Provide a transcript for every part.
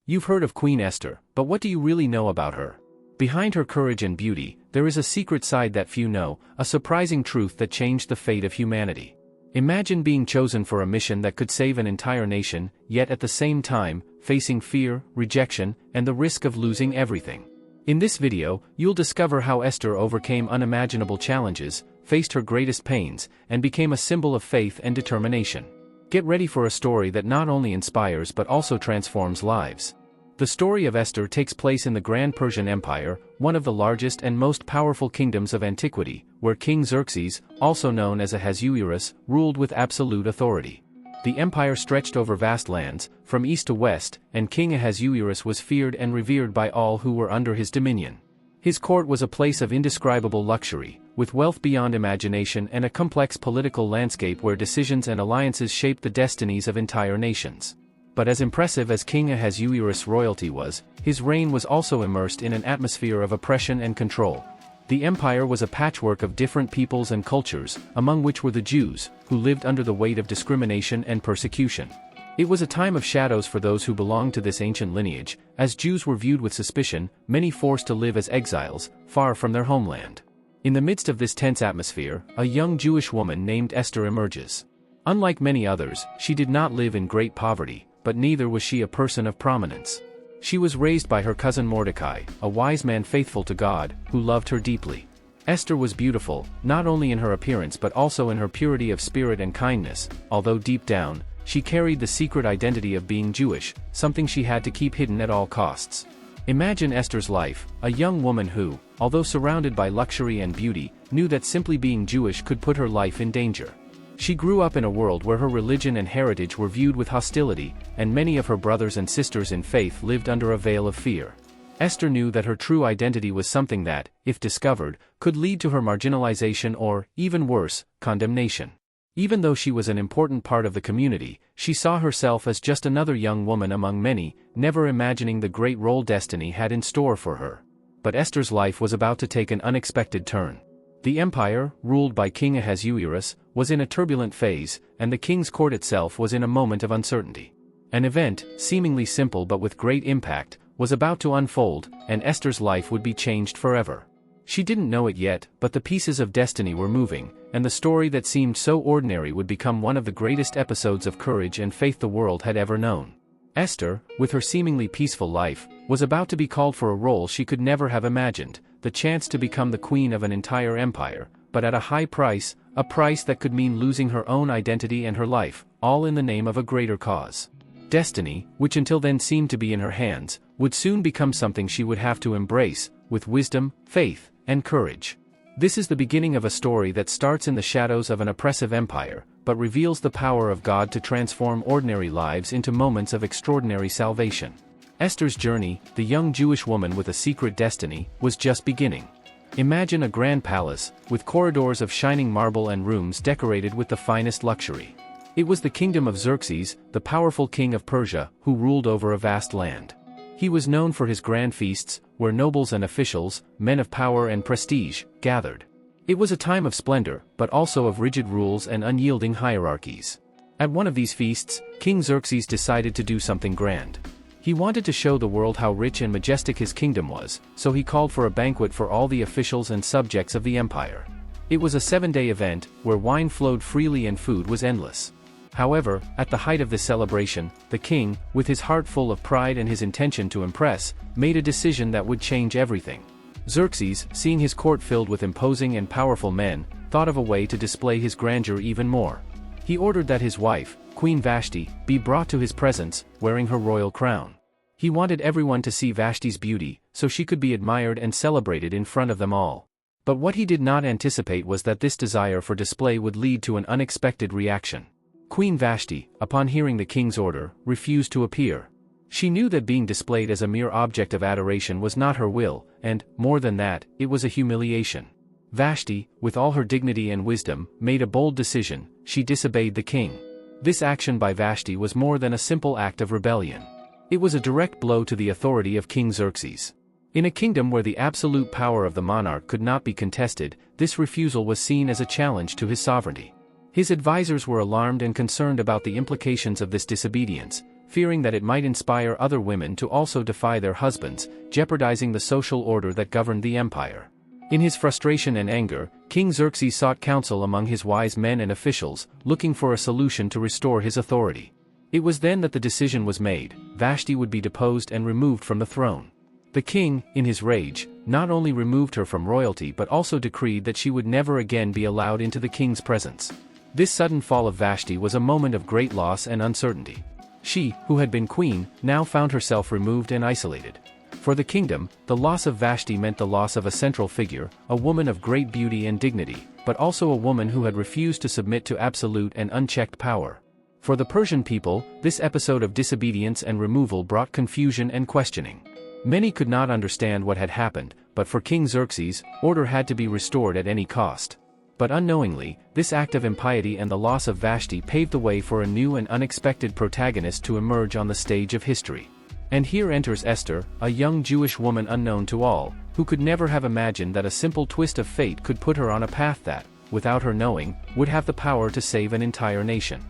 You've heard of Queen Esther, but what do you really know about her? Behind her courage and beauty, there is a secret side that few know, a surprising truth that changed the fate of humanity. Imagine being chosen for a mission that could save an entire nation, yet at the same time, facing fear, rejection, and the risk of losing everything. In this video, you'll discover how Esther overcame unimaginable challenges, faced her greatest pains, and became a symbol of faith and determination. Get ready for a story that not only inspires but also transforms lives. The story of Esther takes place in the Grand Persian Empire, one of the largest and most powerful kingdoms of antiquity, where King Xerxes, also known as Ahasuerus, ruled with absolute authority. The empire stretched over vast lands, from east to west, and King Ahasuerus was feared and revered by all who were under his dominion. His court was a place of indescribable luxury, with wealth beyond imagination and a complex political landscape where decisions and alliances shaped the destinies of entire nations. But as impressive as King Ahasuerus' royalty was, his reign was also immersed in an atmosphere of oppression and control. The empire was a patchwork of different peoples and cultures, among which were the Jews, who lived under the weight of discrimination and persecution. It was a time of shadows for those who belonged to this ancient lineage, as Jews were viewed with suspicion, many forced to live as exiles, far from their homeland. In the midst of this tense atmosphere, a young Jewish woman named Esther emerges. Unlike many others, she did not live in great poverty, but neither was she a person of prominence. She was raised by her cousin Mordecai, a wise man faithful to God, who loved her deeply. Esther was beautiful, not only in her appearance but also in her purity of spirit and kindness, although deep down, she carried the secret identity of being Jewish, something she had to keep hidden at all costs. Imagine Esther's life, a young woman who, although surrounded by luxury and beauty, knew that simply being Jewish could put her life in danger. She grew up in a world where her religion and heritage were viewed with hostility, and many of her brothers and sisters in faith lived under a veil of fear. Esther knew that her true identity was something that, if discovered, could lead to her marginalization or, even worse, condemnation. Even though she was an important part of the community, she saw herself as just another young woman among many, never imagining the great role destiny had in store for her. But Esther's life was about to take an unexpected turn. The empire, ruled by King Ahasuerus, was in a turbulent phase, and the king's court itself was in a moment of uncertainty. An event, seemingly simple but with great impact, was about to unfold, and Esther's life would be changed forever. She didn't know it yet, but the pieces of destiny were moving, and the story that seemed so ordinary would become one of the greatest episodes of courage and faith the world had ever known. Esther, with her seemingly peaceful life, was about to be called for a role she could never have imagined, the chance to become the queen of an entire empire, but at a high price, a price that could mean losing her own identity and her life, all in the name of a greater cause. Destiny, which until then seemed to be in her hands, would soon become something she would have to embrace, with wisdom, faith, and courage. This is the beginning of a story that starts in the shadows of an oppressive empire, but reveals the power of God to transform ordinary lives into moments of extraordinary salvation. Esther's journey, the young Jewish woman with a secret destiny, was just beginning. Imagine a grand palace, with corridors of shining marble and rooms decorated with the finest luxury. It was the kingdom of Xerxes, the powerful king of Persia, who ruled over a vast land. He was known for his grand feasts, where nobles and officials, men of power and prestige, gathered. It was a time of splendor, but also of rigid rules and unyielding hierarchies. At one of these feasts, King Xerxes decided to do something grand. He wanted to show the world how rich and majestic his kingdom was, so he called for a banquet for all the officials and subjects of the empire. It was a 7-day event, where wine flowed freely and food was endless. However, at the height of this celebration, the king, with his heart full of pride and his intention to impress, made a decision that would change everything. Xerxes, seeing his court filled with imposing and powerful men, thought of a way to display his grandeur even more. He ordered that his wife, Queen Vashti, be brought to his presence, wearing her royal crown. He wanted everyone to see Vashti's beauty, so she could be admired and celebrated in front of them all. But what he did not anticipate was that this desire for display would lead to an unexpected reaction. Queen Vashti, upon hearing the king's order, refused to appear. She knew that being displayed as a mere object of adoration was not her will, and, more than that, it was a humiliation. Vashti, with all her dignity and wisdom, made a bold decision: she disobeyed the king. This action by Vashti was more than a simple act of rebellion. It was a direct blow to the authority of King Xerxes. In a kingdom where the absolute power of the monarch could not be contested, this refusal was seen as a challenge to his sovereignty. His advisors were alarmed and concerned about the implications of this disobedience, fearing that it might inspire other women to also defy their husbands, jeopardizing the social order that governed the empire. In his frustration and anger, King Xerxes sought counsel among his wise men and officials, looking for a solution to restore his authority. It was then that the decision was made: Vashti would be deposed and removed from the throne. The king, in his rage, not only removed her from royalty but also decreed that she would never again be allowed into the king's presence. This sudden fall of Vashti was a moment of great loss and uncertainty. She, who had been queen, now found herself removed and isolated. For the kingdom, the loss of Vashti meant the loss of a central figure, a woman of great beauty and dignity, but also a woman who had refused to submit to absolute and unchecked power. For the Persian people, this episode of disobedience and removal brought confusion and questioning. Many could not understand what had happened, but for King Xerxes, order had to be restored at any cost. But unknowingly, this act of impiety and the loss of Vashti paved the way for a new and unexpected protagonist to emerge on the stage of history. And here enters Esther, a young Jewish woman unknown to all, who could never have imagined that a simple twist of fate could put her on a path that, without her knowing, would have the power to save an entire nation.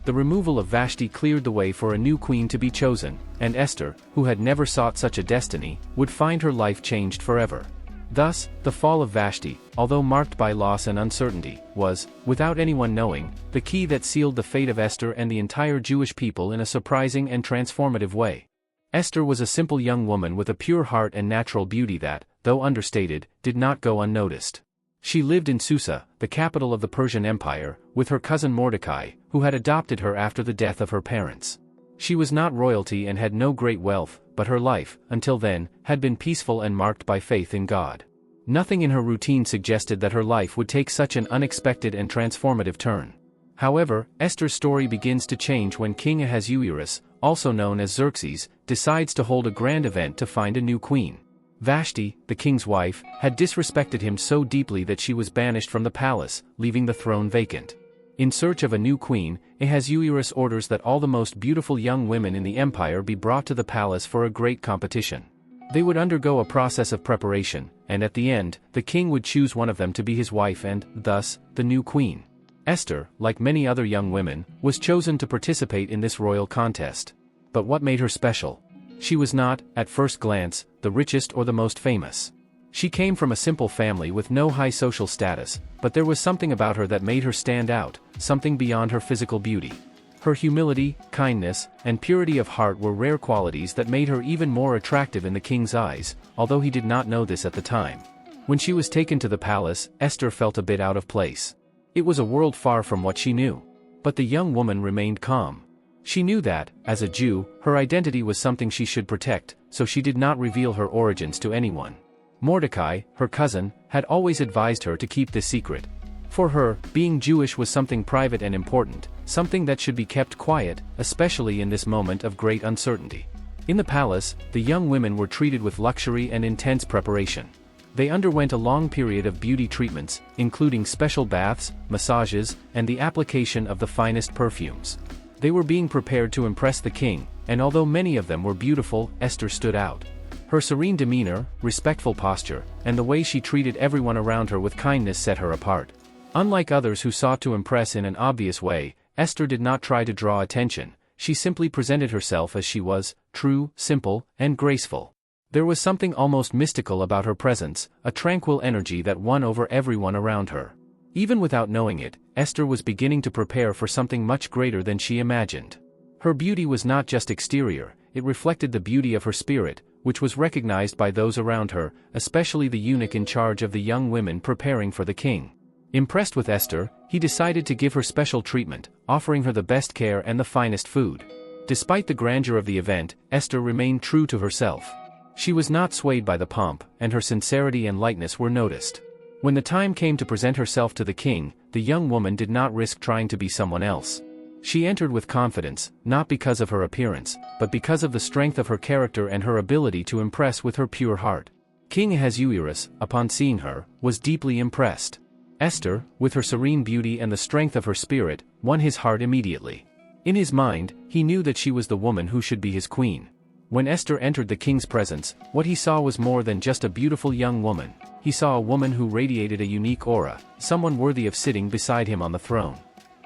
The removal of Vashti cleared the way for a new queen to be chosen, and Esther, who had never sought such a destiny, would find her life changed forever. Thus, the fall of Vashti, although marked by loss and uncertainty, was, without anyone knowing, the key that sealed the fate of Esther and the entire Jewish people in a surprising and transformative way. Esther was a simple young woman with a pure heart and natural beauty that, though understated, did not go unnoticed. She lived in Susa, the capital of the Persian Empire, with her cousin Mordecai, who had adopted her after the death of her parents. She was not royalty and had no great wealth, but her life, until then, had been peaceful and marked by faith in God. Nothing in her routine suggested that her life would take such an unexpected and transformative turn. However, Esther's story begins to change when King Ahasuerus, also known as Xerxes, decides to hold a grand event to find a new queen. Vashti, the king's wife, had disrespected him so deeply that she was banished from the palace, leaving the throne vacant. In search of a new queen, Ahasuerus orders that all the most beautiful young women in the empire be brought to the palace for a great competition. They would undergo a process of preparation, and at the end, the king would choose one of them to be his wife and, thus, the new queen. Esther, like many other young women, was chosen to participate in this royal contest. But what made her special? She was not, at first glance, the richest or the most famous. She came from a simple family with no high social status, but there was something about her that made her stand out, something beyond her physical beauty. Her humility, kindness, and purity of heart were rare qualities that made her even more attractive in the king's eyes, although he did not know this at the time. When she was taken to the palace, Esther felt a bit out of place. It was a world far from what she knew. But the young woman remained calm. She knew that, as a Jew, her identity was something she should protect, so she did not reveal her origins to anyone. Mordecai, her cousin, had always advised her to keep this secret. For her, being Jewish was something private and important, something that should be kept quiet, especially in this moment of great uncertainty. In the palace, the young women were treated with luxury and intense preparation. They underwent a long period of beauty treatments, including special baths, massages, and the application of the finest perfumes. They were being prepared to impress the king, and although many of them were beautiful, Esther stood out. Her serene demeanor, respectful posture, and the way she treated everyone around her with kindness set her apart. Unlike others who sought to impress in an obvious way, Esther did not try to draw attention. She simply presented herself as she was, true, simple, and graceful. There was something almost mystical about her presence, a tranquil energy that won over everyone around her. Even without knowing it, Esther was beginning to prepare for something much greater than she imagined. Her beauty was not just exterior, it reflected the beauty of her spirit, which was recognized by those around her, especially the eunuch in charge of the young women preparing for the king. Impressed with Esther, he decided to give her special treatment, offering her the best care and the finest food. Despite the grandeur of the event, Esther remained true to herself. She was not swayed by the pomp, and her sincerity and lightness were noticed. When the time came to present herself to the king, the young woman did not risk trying to be someone else. She entered with confidence, not because of her appearance, but because of the strength of her character and her ability to impress with her pure heart. King Ahasuerus, upon seeing her, was deeply impressed. Esther, with her serene beauty and the strength of her spirit, won his heart immediately. In his mind, he knew that she was the woman who should be his queen. When Esther entered the king's presence, what he saw was more than just a beautiful young woman. He saw a woman who radiated a unique aura, someone worthy of sitting beside him on the throne.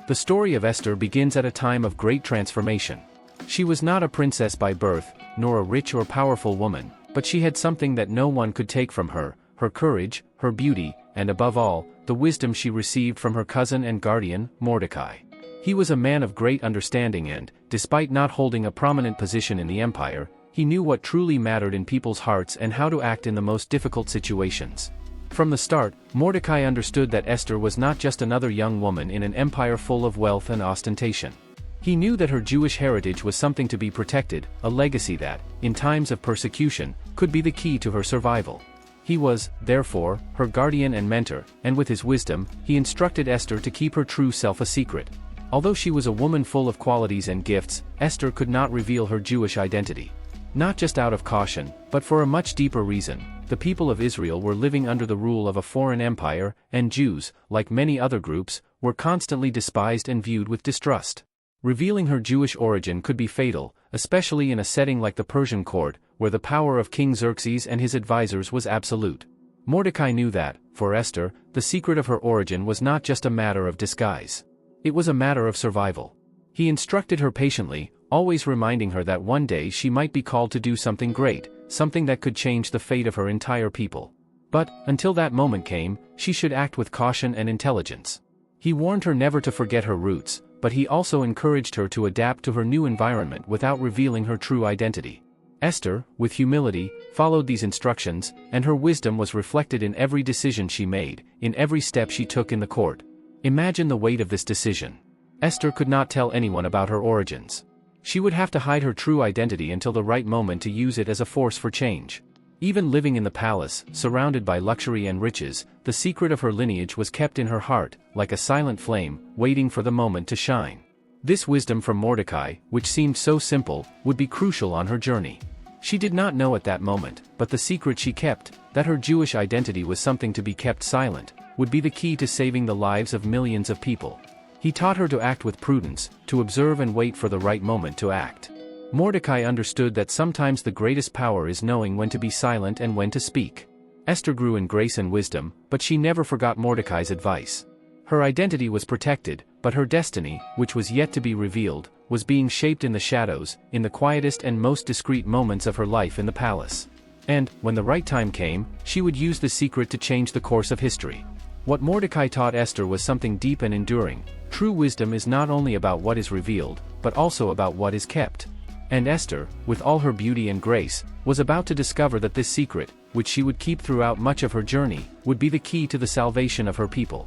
The story of Esther begins at a time of great transformation. She was not a princess by birth, nor a rich or powerful woman, but she had something that no one could take from her: her courage, her beauty, and above all, the wisdom she received from her cousin and guardian, Mordecai. He was a man of great understanding and, despite not holding a prominent position in the empire, he knew what truly mattered in people's hearts and how to act in the most difficult situations. From the start, Mordecai understood that Esther was not just another young woman in an empire full of wealth and ostentation. He knew that her Jewish heritage was something to be protected, a legacy that, in times of persecution, could be the key to her survival. He was, therefore, her guardian and mentor, and with his wisdom, he instructed Esther to keep her true self a secret. Although she was a woman full of qualities and gifts, Esther could not reveal her Jewish identity. Not just out of caution, but for a much deeper reason. The people of Israel were living under the rule of a foreign empire, and Jews, like many other groups, were constantly despised and viewed with distrust. Revealing her Jewish origin could be fatal, especially in a setting like the Persian court, where the power of King Xerxes and his advisors was absolute. Mordecai knew that, for Esther, the secret of her origin was not just a matter of disguise. It was a matter of survival. He instructed her patiently, always reminding her that one day she might be called to do something great, something that could change the fate of her entire people. But, until that moment came, she should act with caution and intelligence. He warned her never to forget her roots, but he also encouraged her to adapt to her new environment without revealing her true identity. Esther, with humility, followed these instructions, and her wisdom was reflected in every decision she made, in every step she took in the court. Imagine the weight of this decision. Esther could not tell anyone about her origins. She would have to hide her true identity until the right moment to use it as a force for change. Even living in the palace, surrounded by luxury and riches, the secret of her lineage was kept in her heart, like a silent flame, waiting for the moment to shine. This wisdom from Mordecai, which seemed so simple, would be crucial on her journey. She did not know at that moment, but the secret she kept, that her Jewish identity was something to be kept silent, would be the key to saving the lives of millions of people. He taught her to act with prudence, to observe and wait for the right moment to act. Mordecai understood that sometimes the greatest power is knowing when to be silent and when to speak. Esther grew in grace and wisdom, but she never forgot Mordecai's advice. Her identity was protected, but her destiny, which was yet to be revealed, was being shaped in the shadows, in the quietest and most discreet moments of her life in the palace. And, when the right time came, she would use the secret to change the course of history. What Mordecai taught Esther was something deep and enduring. True wisdom is not only about what is revealed, but also about what is kept. And Esther, with all her beauty and grace, was about to discover that this secret, which she would keep throughout much of her journey, would be the key to the salvation of her people.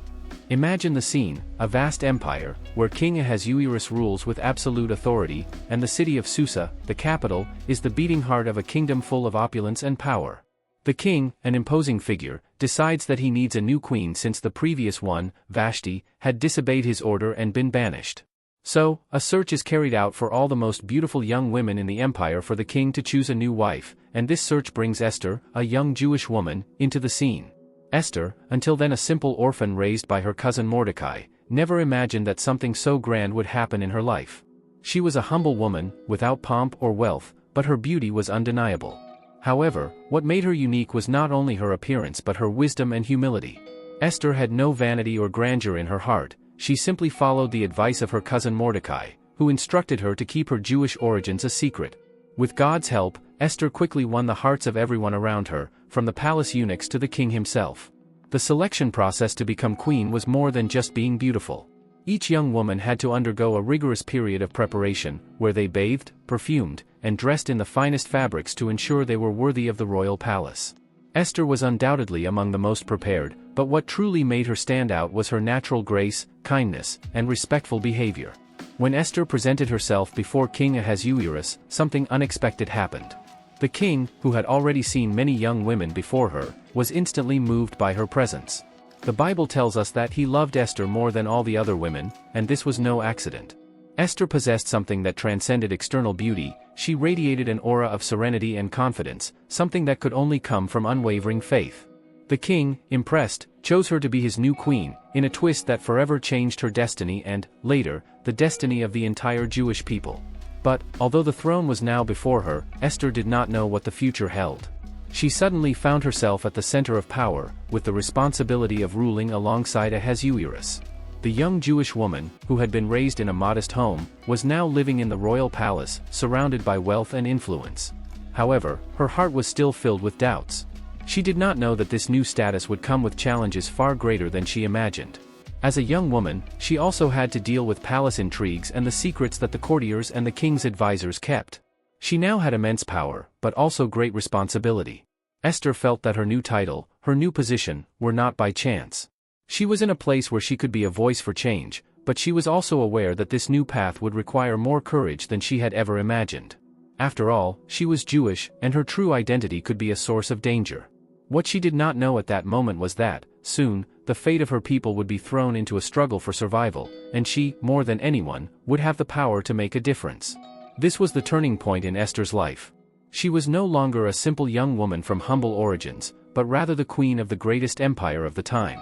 Imagine the scene: a vast empire, where King Ahasuerus rules with absolute authority, and the city of Susa, the capital, is the beating heart of a kingdom full of opulence and power. The king, an imposing figure, decides that he needs a new queen since the previous one, Vashti, had disobeyed his order and been banished. So, a search is carried out for all the most beautiful young women in the empire for the king to choose a new wife, and this search brings Esther, a young Jewish woman, into the scene. Esther, until then a simple orphan raised by her cousin Mordecai, never imagined that something so grand would happen in her life. She was a humble woman, without pomp or wealth, but her beauty was undeniable. However, what made her unique was not only her appearance but her wisdom and humility. Esther had no vanity or grandeur in her heart. She simply followed the advice of her cousin Mordecai, who instructed her to keep her Jewish origins a secret. With God's help, Esther quickly won the hearts of everyone around her, from the palace eunuchs to the king himself. The selection process to become queen was more than just being beautiful. Each young woman had to undergo a rigorous period of preparation, where they bathed, perfumed, and dressed in the finest fabrics to ensure they were worthy of the royal palace. Esther was undoubtedly among the most prepared, but what truly made her stand out was her natural grace, kindness, and respectful behavior. When Esther presented herself before King Ahasuerus, something unexpected happened. The king, who had already seen many young women before her, was instantly moved by her presence. The Bible tells us that he loved Esther more than all the other women, and this was no accident. Esther possessed something that transcended external beauty. She radiated an aura of serenity and confidence, something that could only come from unwavering faith. The king, impressed, chose her to be his new queen, in a twist that forever changed her destiny and, later, the destiny of the entire Jewish people. But, although the throne was now before her, Esther did not know what the future held. She suddenly found herself at the center of power, with the responsibility of ruling alongside Ahasuerus. The The young Jewish woman, who had been raised in a modest home, was now living in the royal palace, surrounded by wealth and influence. However, her heart was still filled with doubts. She did not know that this new status would come with challenges far greater than she imagined. As a young woman, she also had to deal with palace intrigues and the secrets that the courtiers and the king's advisors kept. She now had immense power, but also great responsibility. Esther felt that her new title, her new position, were not by chance. She was in a place where she could be a voice for change, but she was also aware that this new path would require more courage than she had ever imagined. After all, she was Jewish, and her true identity could be a source of danger. What she did not know at that moment was that, soon, the fate of her people would be thrown into a struggle for survival, and she, more than anyone, would have the power to make a difference. This was the turning point in Esther's life. She was no longer a simple young woman from humble origins, but rather the queen of the greatest empire of the time.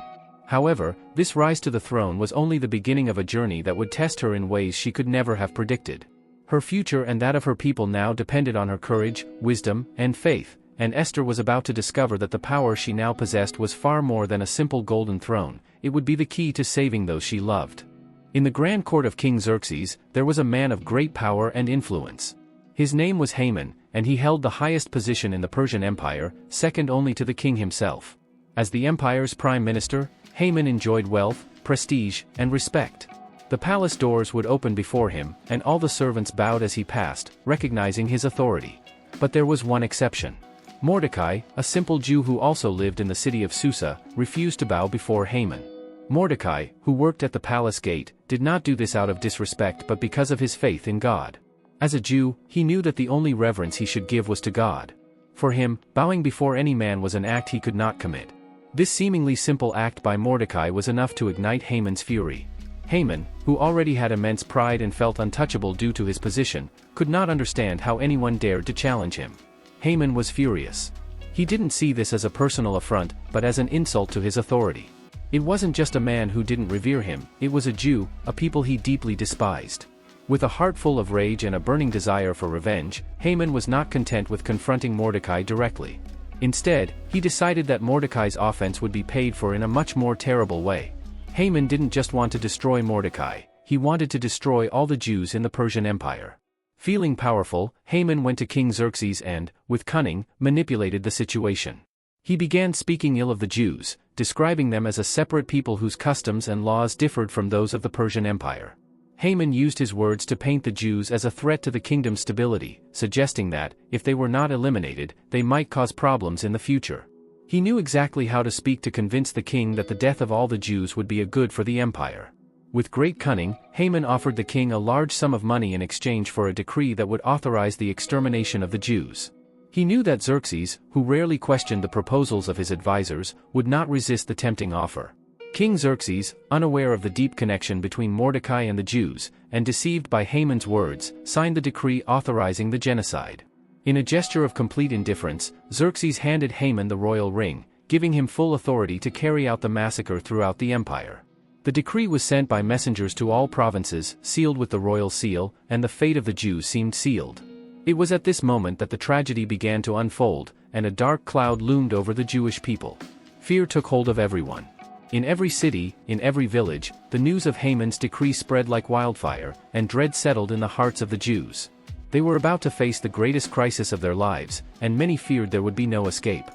However, this rise to the throne was only the beginning of a journey that would test her in ways she could never have predicted. Her future and that of her people now depended on her courage, wisdom, and faith, and Esther was about to discover that the power she now possessed was far more than a simple golden throne. It would be the key to saving those she loved. In the grand court of King Xerxes, there was a man of great power and influence. His name was Haman, and he held the highest position in the Persian Empire, second only to the king himself. As the empire's prime minister, Haman enjoyed wealth, prestige, and respect. The palace doors would open before him, and all the servants bowed as he passed, recognizing his authority. But there was one exception. Mordecai, a simple Jew who also lived in the city of Susa, refused to bow before Haman. Mordecai, who worked at the palace gate, did not do this out of disrespect but because of his faith in God. As a Jew, he knew that the only reverence he should give was to God. For him, bowing before any man was an act he could not commit. This seemingly simple act by Mordecai was enough to ignite Haman's fury. Haman, who already had immense pride and felt untouchable due to his position, could not understand how anyone dared to challenge him. Haman was furious. He didn't see this as a personal affront, but as an insult to his authority. It wasn't just a man who didn't revere him, it was a Jew, a people he deeply despised. With a heart full of rage and a burning desire for revenge, Haman was not content with confronting Mordecai directly. Instead, he decided that Mordecai's offense would be paid for in a much more terrible way. Haman didn't just want to destroy Mordecai, he wanted to destroy all the Jews in the Persian Empire. Feeling powerful, Haman went to King Xerxes and, with cunning, manipulated the situation. He began speaking ill of the Jews, describing them as a separate people whose customs and laws differed from those of the Persian Empire. Haman used his words to paint the Jews as a threat to the kingdom's stability, suggesting that, if they were not eliminated, they might cause problems in the future. He knew exactly how to speak to convince the king that the death of all the Jews would be a good for the empire. With great cunning, Haman offered the king a large sum of money in exchange for a decree that would authorize the extermination of the Jews. He knew that Xerxes, who rarely questioned the proposals of his advisors, would not resist the tempting offer. King Xerxes, unaware of the deep connection between Mordecai and the Jews, and deceived by Haman's words, signed the decree authorizing the genocide. In a gesture of complete indifference, Xerxes handed Haman the royal ring, giving him full authority to carry out the massacre throughout the empire. The decree was sent by messengers to all provinces, sealed with the royal seal, and the fate of the Jews seemed sealed. It was at this moment that the tragedy began to unfold, and a dark cloud loomed over the Jewish people. Fear took hold of everyone. In every city, in every village, the news of Haman's decree spread like wildfire, and dread settled in the hearts of the Jews. They were about to face the greatest crisis of their lives, and many feared there would be no escape.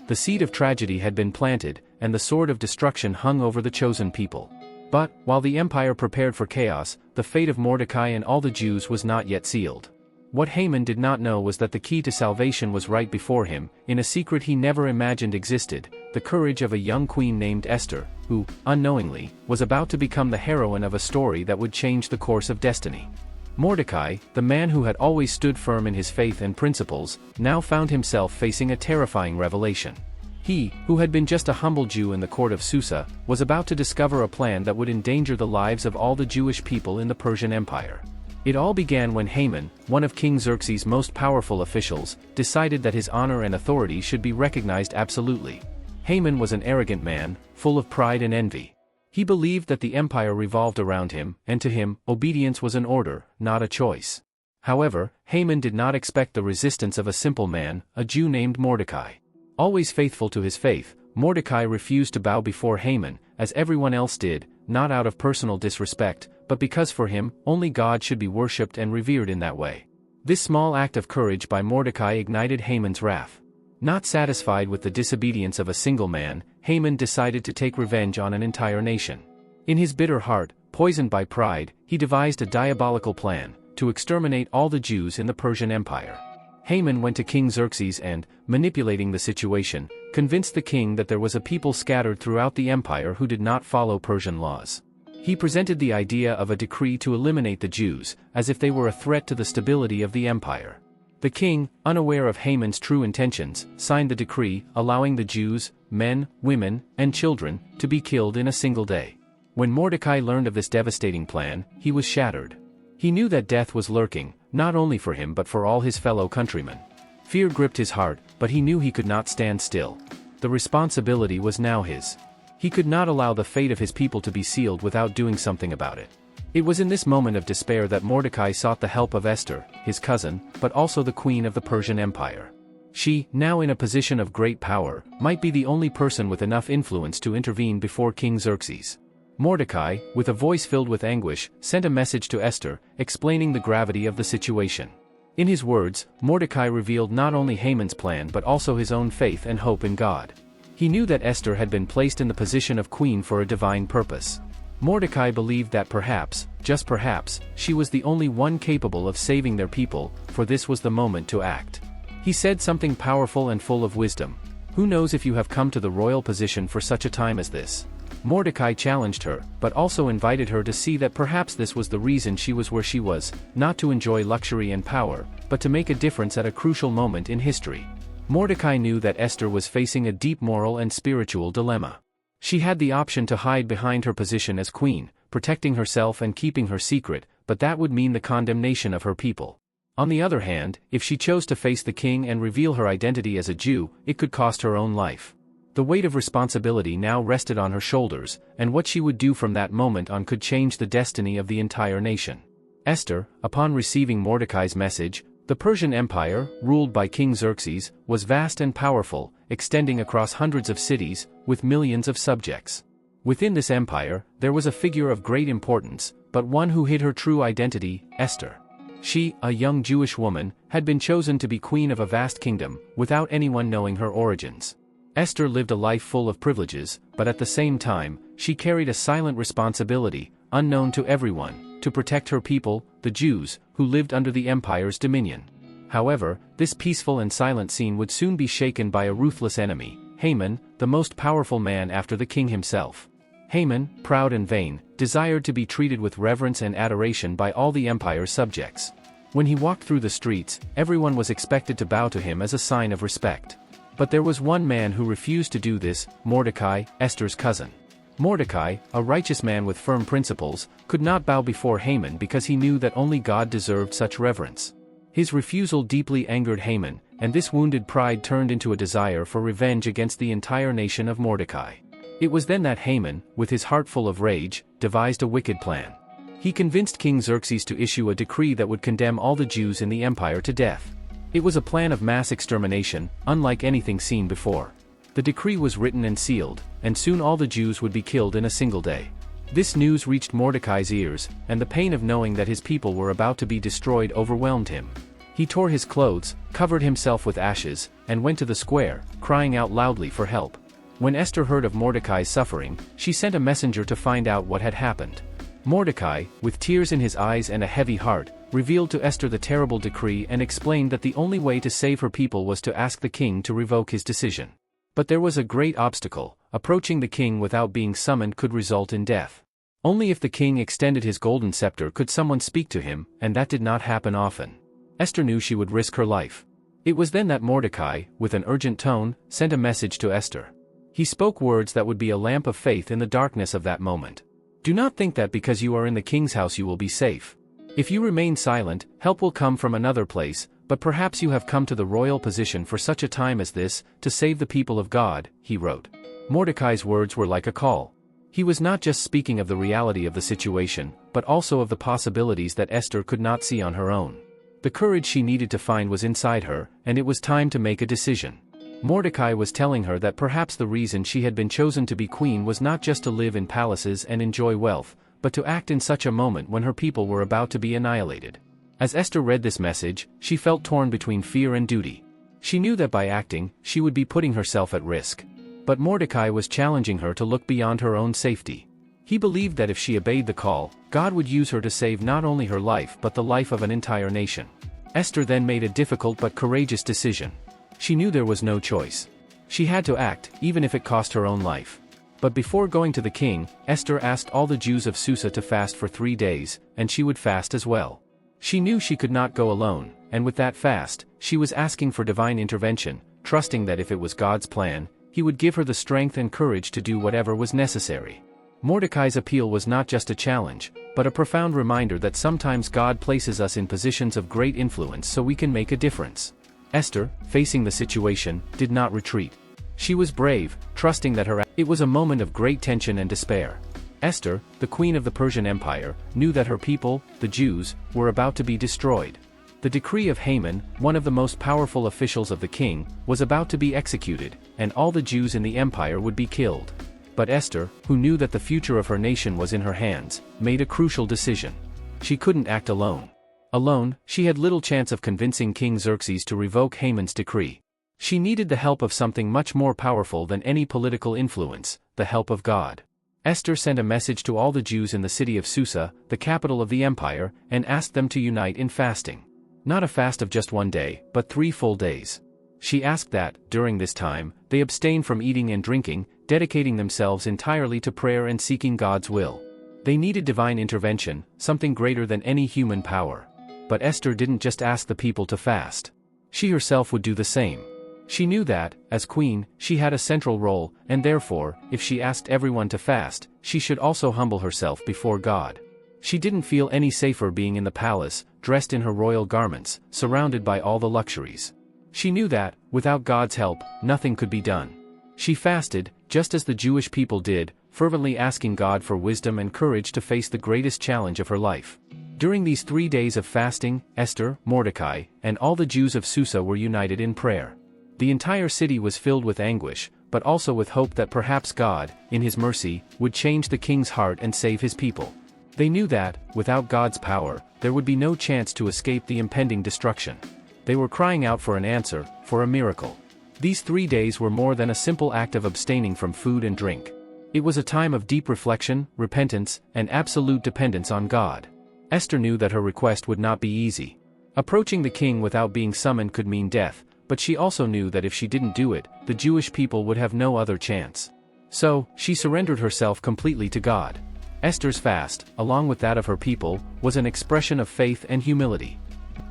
The seed of tragedy had been planted, and the sword of destruction hung over the chosen people. But, while the empire prepared for chaos, the fate of Mordecai and all the Jews was not yet sealed. What Haman did not know was that the key to salvation was right before him, in a secret he never imagined existed, the courage of a young queen named Esther, who, unknowingly, was about to become the heroine of a story that would change the course of destiny. Mordecai, the man who had always stood firm in his faith and principles, now found himself facing a terrifying revelation. He, who had been just a humble Jew in the court of Susa, was about to discover a plan that would endanger the lives of all the Jewish people in the Persian Empire. It all began when Haman, one of King Xerxes' most powerful officials, decided that his honor and authority should be recognized absolutely. Haman was an arrogant man, full of pride and envy. He believed that the empire revolved around him, and to him, obedience was an order, not a choice. However, Haman did not expect the resistance of a simple man, a Jew named Mordecai. Always faithful to his faith, Mordecai refused to bow before Haman, as everyone else did, not out of personal disrespect, but because for him, only God should be worshipped and revered in that way. This small act of courage by Mordecai ignited Haman's wrath. Not satisfied with the disobedience of a single man, Haman decided to take revenge on an entire nation. In his bitter heart, poisoned by pride, he devised a diabolical plan to exterminate all the Jews in the Persian Empire. Haman went to King Xerxes and, manipulating the situation, convinced the king that there was a people scattered throughout the empire who did not follow Persian laws. He presented the idea of a decree to eliminate the Jews, as if they were a threat to the stability of the empire. The king, unaware of Haman's true intentions, signed the decree, allowing the Jews, men, women, and children, to be killed in a single day. When Mordecai learned of this devastating plan, he was shattered. He knew that death was lurking, not only for him but for all his fellow countrymen. Fear gripped his heart, but he knew he could not stand still. The responsibility was now his. He could not allow the fate of his people to be sealed without doing something about it. It was in this moment of despair that Mordecai sought the help of Esther, his cousin, but also the queen of the Persian Empire. She, now in a position of great power, might be the only person with enough influence to intervene before King Xerxes. Mordecai, with a voice filled with anguish, sent a message to Esther, explaining the gravity of the situation. In his words, Mordecai revealed not only Haman's plan but also his own faith and hope in God. He knew that Esther had been placed in the position of queen for a divine purpose. Mordecai believed that perhaps, just perhaps, she was the only one capable of saving their people, for this was the moment to act. He said something powerful and full of wisdom. "Who knows if you have come to the royal position for such a time as this?" Mordecai challenged her, but also invited her to see that perhaps this was the reason she was where she was, not to enjoy luxury and power, but to make a difference at a crucial moment in history. Mordecai knew that Esther was facing a deep moral and spiritual dilemma. She had the option to hide behind her position as queen, protecting herself and keeping her secret, but that would mean the condemnation of her people. On the other hand, if she chose to face the king and reveal her identity as a Jew, it could cost her own life. The weight of responsibility now rested on her shoulders, and what she would do from that moment on could change the destiny of the entire nation. Esther, upon receiving Mordecai's message, the Persian Empire, ruled by King Xerxes, was vast and powerful, extending across hundreds of cities, with millions of subjects. Within this empire, there was a figure of great importance, but one who hid her true identity, Esther. She, a young Jewish woman, had been chosen to be queen of a vast kingdom, without anyone knowing her origins. Esther lived a life full of privileges, but at the same time, she carried a silent responsibility, unknown to everyone, to protect her people, the Jews, who lived under the empire's dominion. However, this peaceful and silent scene would soon be shaken by a ruthless enemy, Haman, the most powerful man after the king himself. Haman, proud and vain, desired to be treated with reverence and adoration by all the empire's subjects. When he walked through the streets, everyone was expected to bow to him as a sign of respect. But there was one man who refused to do this, Mordecai, Esther's cousin. Mordecai, a righteous man with firm principles, could not bow before Haman because he knew that only God deserved such reverence. His refusal deeply angered Haman, and this wounded pride turned into a desire for revenge against the entire nation of Mordecai. It was then that Haman, with his heart full of rage, devised a wicked plan. He convinced King Xerxes to issue a decree that would condemn all the Jews in the empire to death. It was a plan of mass extermination, unlike anything seen before. The decree was written and sealed, and soon all the Jews would be killed in a single day. This news reached Mordecai's ears, and the pain of knowing that his people were about to be destroyed overwhelmed him. He tore his clothes, covered himself with ashes, and went to the square, crying out loudly for help. When Esther heard of Mordecai's suffering, she sent a messenger to find out what had happened. Mordecai, with tears in his eyes and a heavy heart, revealed to Esther the terrible decree and explained that the only way to save her people was to ask the king to revoke his decision. But there was a great obstacle: approaching the king without being summoned could result in death. Only if the king extended his golden scepter could someone speak to him, and that did not happen often. Esther knew she would risk her life. It was then that Mordecai, with an urgent tone, sent a message to Esther. He spoke words that would be a lamp of faith in the darkness of that moment. "Do not think that because you are in the king's house you will be safe. If you remain silent, help will come from another place, but perhaps you have come to the royal position for such a time as this, to save the people of God," he wrote. Mordecai's words were like a call. He was not just speaking of the reality of the situation, but also of the possibilities that Esther could not see on her own. The courage she needed to find was inside her, and it was time to make a decision. Mordecai was telling her that perhaps the reason she had been chosen to be queen was not just to live in palaces and enjoy wealth, but to act in such a moment when her people were about to be annihilated. As Esther read this message, she felt torn between fear and duty. She knew that by acting, she would be putting herself at risk. But Mordecai was challenging her to look beyond her own safety. He believed that if she obeyed the call, God would use her to save not only her life but the life of an entire nation. Esther then made a difficult but courageous decision. She knew there was no choice. She had to act, even if it cost her own life. But before going to the king, Esther asked all the Jews of Susa to fast for 3 days, and she would fast as well. She knew she could not go alone, and with that fast, she was asking for divine intervention, trusting that if it was God's plan, He would give her the strength and courage to do whatever was necessary. Mordecai's appeal was not just a challenge, but a profound reminder that sometimes God places us in positions of great influence so we can make a difference. Esther, facing the situation, did not retreat. She was brave, trusting that it was a moment of great tension and despair. Esther, the queen of the Persian Empire, knew that her people, the Jews, were about to be destroyed. The decree of Haman, one of the most powerful officials of the king, was about to be executed, and all the Jews in the empire would be killed. But Esther, who knew that the future of her nation was in her hands, made a crucial decision. She couldn't act alone. Alone, she had little chance of convincing King Xerxes to revoke Haman's decree. She needed the help of something much more powerful than any political influence, the help of God. Esther sent a message to all the Jews in the city of Susa, the capital of the empire, and asked them to unite in fasting. Not a fast of just 1 day, but 3 full days. She asked that, during this time, they abstain from eating and drinking, dedicating themselves entirely to prayer and seeking God's will. They needed divine intervention, something greater than any human power. But Esther didn't just ask the people to fast. She herself would do the same. She knew that, as queen, she had a central role, and therefore, if she asked everyone to fast, she should also humble herself before God. She didn't feel any safer being in the palace, dressed in her royal garments, surrounded by all the luxuries. She knew that, without God's help, nothing could be done. She fasted, just as the Jewish people did, fervently asking God for wisdom and courage to face the greatest challenge of her life. During these 3 days of fasting, Esther, Mordecai, and all the Jews of Susa were united in prayer. The entire city was filled with anguish, but also with hope that perhaps God, in His mercy, would change the king's heart and save his people. They knew that, without God's power, there would be no chance to escape the impending destruction. They were crying out for an answer, for a miracle. These 3 days were more than a simple act of abstaining from food and drink. It was a time of deep reflection, repentance, and absolute dependence on God. Esther knew that her request would not be easy. Approaching the king without being summoned could mean death, but she also knew that if she didn't do it, the Jewish people would have no other chance. So, she surrendered herself completely to God. Esther's fast, along with that of her people, was an expression of faith and humility.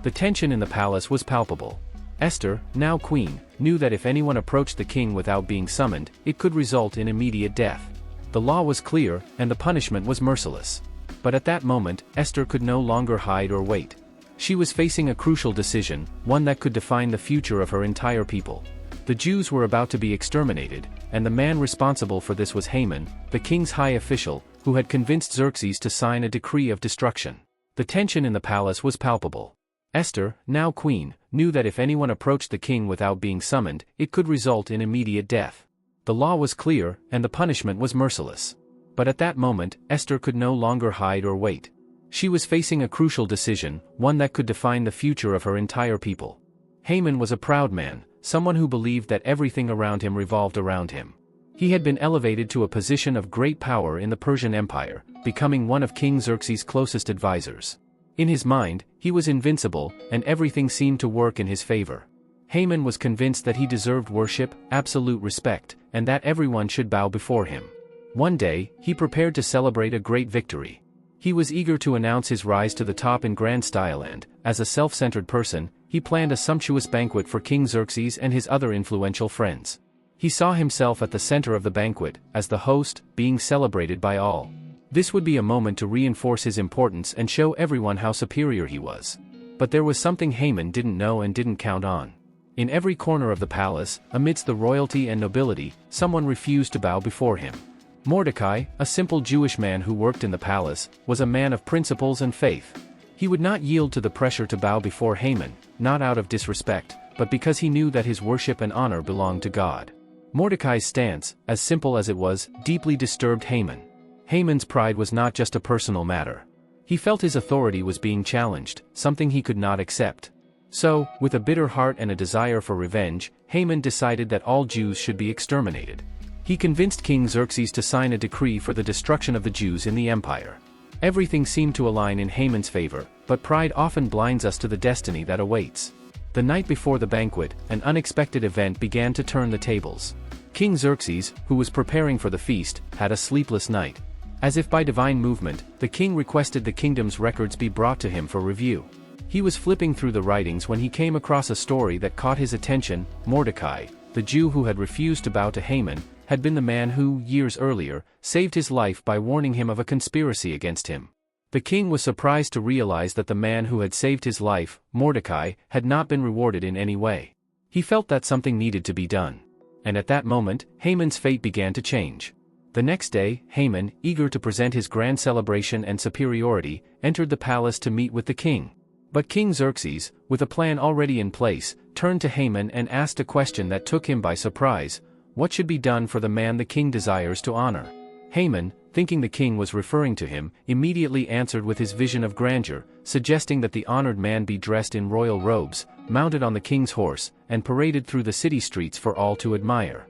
The tension in the palace was palpable. Esther, now queen, knew that if anyone approached the king without being summoned, it could result in immediate death. The law was clear, and the punishment was merciless. But at that moment, Esther could no longer hide or wait. She was facing a crucial decision, one that could define the future of her entire people. The Jews were about to be exterminated, and the man responsible for this was Haman, the king's high official, who had convinced Xerxes to sign a decree of destruction. The tension in the palace was palpable. Esther, now queen, knew that if anyone approached the king without being summoned, it could result in immediate death. The law was clear, and the punishment was merciless. But at that moment, Esther could no longer hide or wait. She was facing a crucial decision, one that could define the future of her entire people. Haman was a proud man, someone who believed that everything around him revolved around him. He had been elevated to a position of great power in the Persian Empire, becoming one of King Xerxes' closest advisors. In his mind, he was invincible, and everything seemed to work in his favor. Haman was convinced that he deserved worship, absolute respect, and that everyone should bow before him. One day, he prepared to celebrate a great victory. He was eager to announce his rise to the top in grand style and, as a self-centered person, he planned a sumptuous banquet for King Xerxes and his other influential friends. He saw himself at the center of the banquet, as the host, being celebrated by all. This would be a moment to reinforce his importance and show everyone how superior he was. But there was something Haman didn't know and didn't count on. In every corner of the palace, amidst the royalty and nobility, someone refused to bow before him. Mordecai, a simple Jewish man who worked in the palace, was a man of principles and faith. He would not yield to the pressure to bow before Haman, not out of disrespect, but because he knew that his worship and honor belonged to God. Mordecai's stance, as simple as it was, deeply disturbed Haman. Haman's pride was not just a personal matter. He felt his authority was being challenged, something he could not accept. So, with a bitter heart and a desire for revenge, Haman decided that all Jews should be exterminated. He convinced King Xerxes to sign a decree for the destruction of the Jews in the empire. Everything seemed to align in Haman's favor, but pride often blinds us to the destiny that awaits. The night before the banquet, an unexpected event began to turn the tables. King Xerxes, who was preparing for the feast, had a sleepless night. As if by divine movement, the king requested the kingdom's records be brought to him for review. He was flipping through the writings when he came across a story that caught his attention. Mordecai, the Jew who had refused to bow to Haman, had been the man who, years earlier, saved his life by warning him of a conspiracy against him. The king was surprised to realize that the man who had saved his life, Mordecai, had not been rewarded in any way. He felt that something needed to be done. And at that moment, Haman's fate began to change. The next day, Haman, eager to present his grand celebration and superiority, entered the palace to meet with the king. But King Xerxes, with a plan already in place, turned to Haman and asked a question that took him by surprise: what should be done for the man the king desires to honor? Haman, thinking the king was referring to him, immediately answered with his vision of grandeur, suggesting that the honored man be dressed in royal robes, mounted on the king's horse, and paraded through the city streets for all to admire.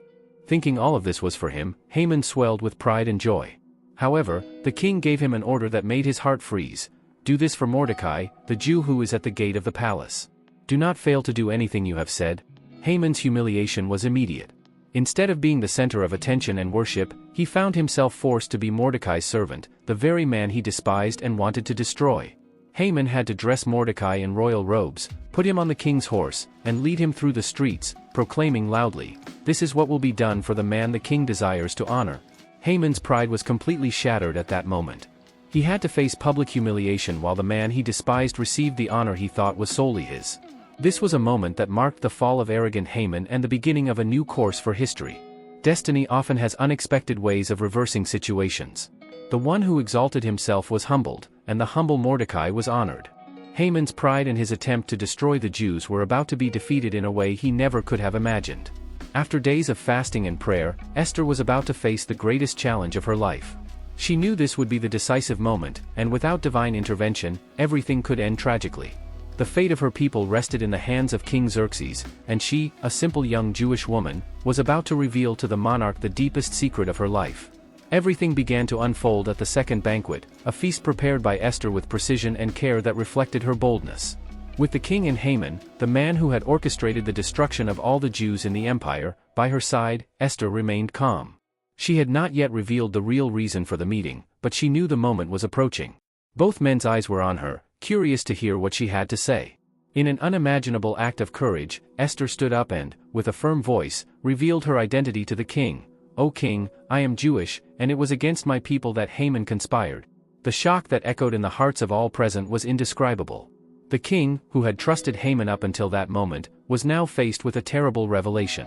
Thinking all of this was for him, Haman swelled with pride and joy. However, the king gave him an order that made his heart freeze: do this for Mordecai, the Jew who is at the gate of the palace. Do not fail to do anything you have said. Haman's humiliation was immediate. Instead of being the center of attention and worship, he found himself forced to be Mordecai's servant, the very man he despised and wanted to destroy. Haman had to dress Mordecai in royal robes, put him on the king's horse, and lead him through the streets, proclaiming loudly, "This is what will be done for the man the king desires to honor." Haman's pride was completely shattered at that moment. He had to face public humiliation while the man he despised received the honor he thought was solely his. This was a moment that marked the fall of arrogant Haman and the beginning of a new course for history. Destiny often has unexpected ways of reversing situations. The one who exalted himself was humbled, and the humble Mordecai was honored. Haman's pride and his attempt to destroy the Jews were about to be defeated in a way he never could have imagined. After days of fasting and prayer, Esther was about to face the greatest challenge of her life. She knew this would be the decisive moment, and without divine intervention, everything could end tragically. The fate of her people rested in the hands of King Xerxes, and she, a simple young Jewish woman, was about to reveal to the monarch the deepest secret of her life. Everything began to unfold at the second banquet, a feast prepared by Esther with precision and care that reflected her boldness. With the king and Haman, the man who had orchestrated the destruction of all the Jews in the empire, by her side, Esther remained calm. She had not yet revealed the real reason for the meeting, but she knew the moment was approaching. Both men's eyes were on her, curious to hear what she had to say. In an unimaginable act of courage, Esther stood up and, with a firm voice, revealed her identity to the king. "O king, I am Jewish, and it was against my people that Haman conspired." The shock that echoed in the hearts of all present was indescribable. The king, who had trusted Haman up until that moment, was now faced with a terrible revelation.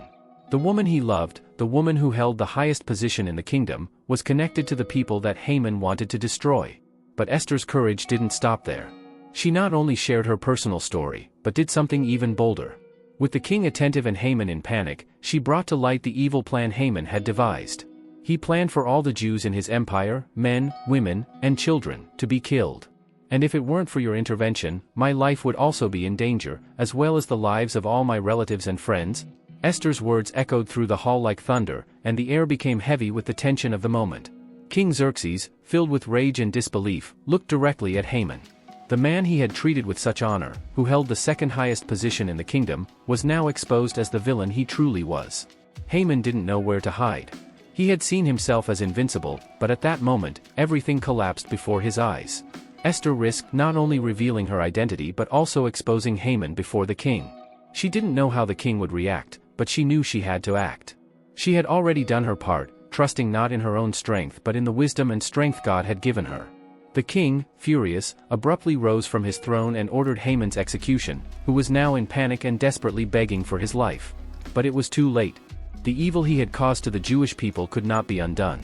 The woman he loved, the woman who held the highest position in the kingdom, was connected to the people that Haman wanted to destroy. But Esther's courage didn't stop there. She not only shared her personal story, but did something even bolder. With the king attentive and Haman in panic, she brought to light the evil plan Haman had devised. He planned for all the Jews in his empire, men, women, and children, to be killed. "And if it weren't for your intervention, my life would also be in danger, as well as the lives of all my relatives and friends." Esther's words echoed through the hall like thunder, and the air became heavy with the tension of the moment. King Xerxes, filled with rage and disbelief, looked directly at Haman. The man he had treated with such honor, who held the second highest position in the kingdom, was now exposed as the villain he truly was. Haman didn't know where to hide. He had seen himself as invincible, but at that moment, everything collapsed before his eyes. Esther risked not only revealing her identity but also exposing Haman before the king. She didn't know how the king would react, but she knew she had to act. She had already done her part, trusting not in her own strength but in the wisdom and strength God had given her. The king, furious, abruptly rose from his throne and ordered Haman's execution, who was now in panic and desperately begging for his life. But it was too late. The evil he had caused to the Jewish people could not be undone.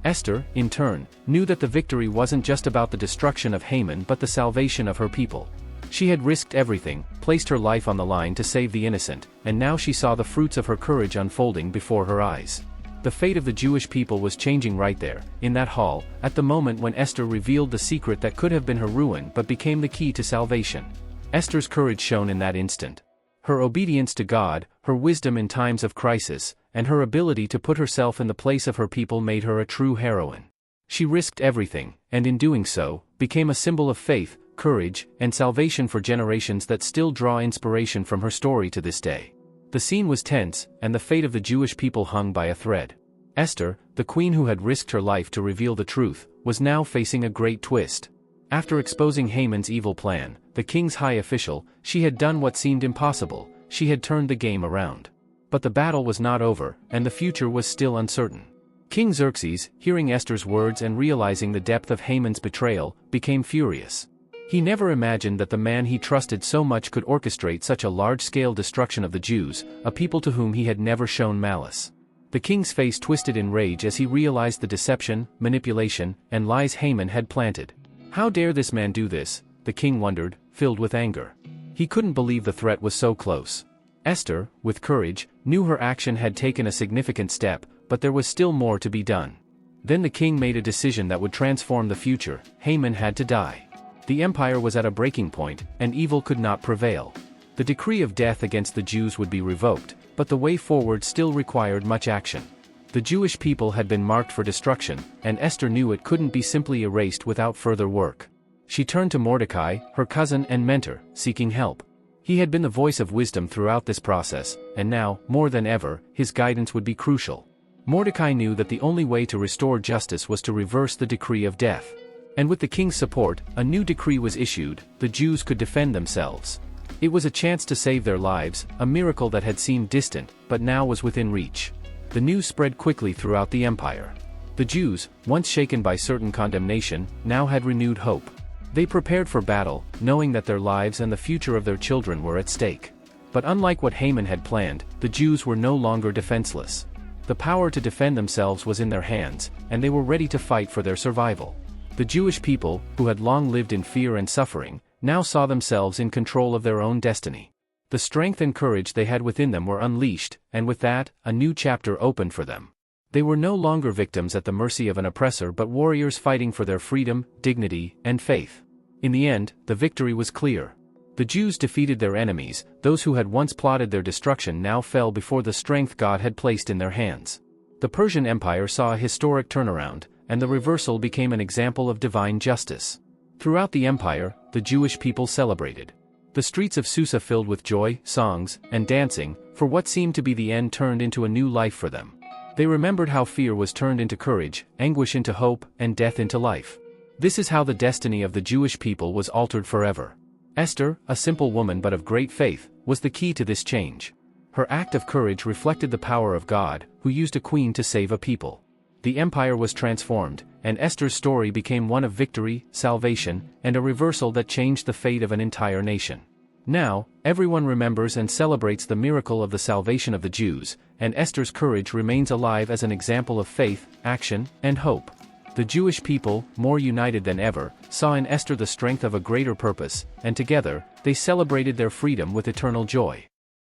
Esther, in turn, knew that the victory wasn't just about the destruction of Haman but the salvation of her people. She had risked everything, placed her life on the line to save the innocent, and now she saw the fruits of her courage unfolding before her eyes. The fate of the Jewish people was changing right there, in that hall, at the moment when Esther revealed the secret that could have been her ruin but became the key to salvation. Esther's courage shone in that instant. Her obedience to God, her wisdom in times of crisis, and her ability to put herself in the place of her people made her a true heroine. She risked everything, and in doing so, became a symbol of faith, courage, and salvation for generations that still draw inspiration from her story to this day. The scene was tense, and the fate of the Jewish people hung by a thread. Esther, the queen who had risked her life to reveal the truth, was now facing a great twist. After exposing Haman's evil plan, the king's high official, she had done what seemed impossible. She had turned the game around. But the battle was not over, and the future was still uncertain. King Xerxes, hearing Esther's words and realizing the depth of Haman's betrayal, became furious. He never imagined that the man he trusted so much could orchestrate such a large-scale destruction of the Jews, a people to whom he had never shown malice. The king's face twisted in rage as he realized the deception, manipulation, and lies Haman had planted. How dare this man do this? The king wondered, filled with anger. He couldn't believe the threat was so close. Esther, with courage, knew her action had taken a significant step, but there was still more to be done. Then the king made a decision that would transform the future. Haman had to die. The empire was at a breaking point, and evil could not prevail. The decree of death against the Jews would be revoked, but the way forward still required much action. The Jewish people had been marked for destruction, and Esther knew it couldn't be simply erased without further work. She turned to Mordecai, her cousin and mentor, seeking help. He had been the voice of wisdom throughout this process, and now, more than ever, his guidance would be crucial. Mordecai knew that the only way to restore justice was to reverse the decree of death. And with the king's support, a new decree was issued. The Jews could defend themselves. It was a chance to save their lives, a miracle that had seemed distant, but now was within reach. The news spread quickly throughout the empire. The Jews, once shaken by certain condemnation, now had renewed hope. They prepared for battle, knowing that their lives and the future of their children were at stake. But unlike what Haman had planned, the Jews were no longer defenseless. The power to defend themselves was in their hands, and they were ready to fight for their survival. The Jewish people, who had long lived in fear and suffering, now saw themselves in control of their own destiny. The strength and courage they had within them were unleashed, and with that, a new chapter opened for them. They were no longer victims at the mercy of an oppressor but warriors fighting for their freedom, dignity, and faith. In the end, the victory was clear. The Jews defeated their enemies. Those who had once plotted their destruction now fell before the strength God had placed in their hands. The Persian Empire saw a historic turnaround, and the reversal became an example of divine justice. Throughout the empire, the Jewish people celebrated. The streets of Susa filled with joy, songs, and dancing, for what seemed to be the end turned into a new life for them. They remembered how fear was turned into courage, anguish into hope, and death into life. This is how the destiny of the Jewish people was altered forever. Esther, a simple woman but of great faith, was the key to this change. Her act of courage reflected the power of God, who used a queen to save a people. The empire was transformed, and Esther's story became one of victory, salvation, and a reversal that changed the fate of an entire nation. Now, everyone remembers and celebrates the miracle of the salvation of the Jews, and Esther's courage remains alive as an example of faith, action, and hope. The Jewish people, more united than ever, saw in Esther the strength of a greater purpose, and together, they celebrated their freedom with eternal joy.